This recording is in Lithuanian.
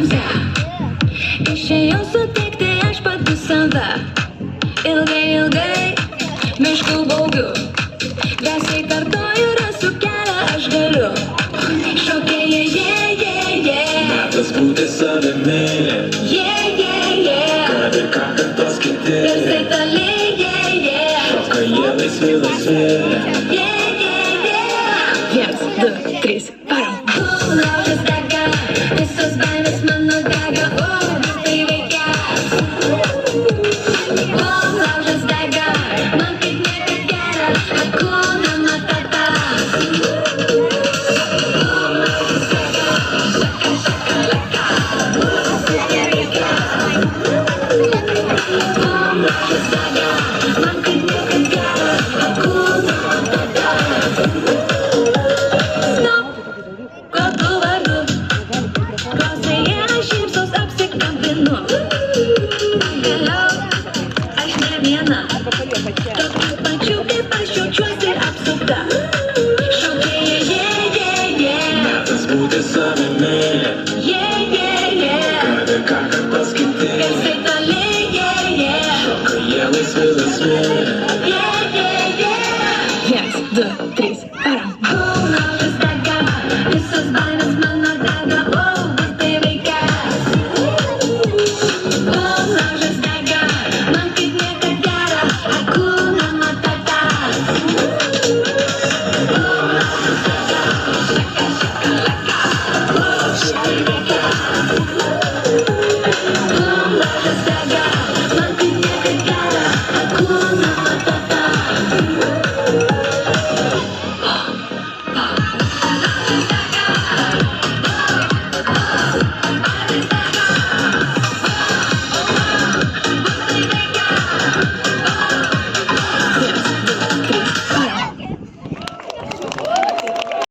tamsa. Išėjau sutikti aš pati save. Ilgai, ilgai miškų baugiu. Drąsiai kartoju, rasiu kelią, aš galiu. Šokėja, Metas būti savimi. Kad ir ką kartos kiti. Garsai toli, Šoka jie laisvi, laisvi. 1, 2, 3, varom. Laužas dega, visos baimės mano dega, vis tai veikia. Laužas dega, man kaip niekad gera, Hakuna Matata. Laužas dega, šaka, šaka, laka, tai veikia. Laužas dega, man kaip niekad gera, Hakuna Matata. Kokiu vardu, klausai aš šypsos apsikabinu. Pagaliau, aš ne viena, tokiu pačiu kaip aš jaučiuosi apsupta. Šokėja, Metas būti savimi. Kad ir ką kartos kiti. garsai toli, Šoka jie laisvi, laisvi. 1, 2, 3, varom. Laužas dega, visos baimės mano dega, vis tai veikia. Laužas dega, man kaip niekad gera, Hakuna Matata. Laužas dega, šaka, šaka, laka, tai veikia. Laužas dega, man kaip niekad gera, Hakuna Matata.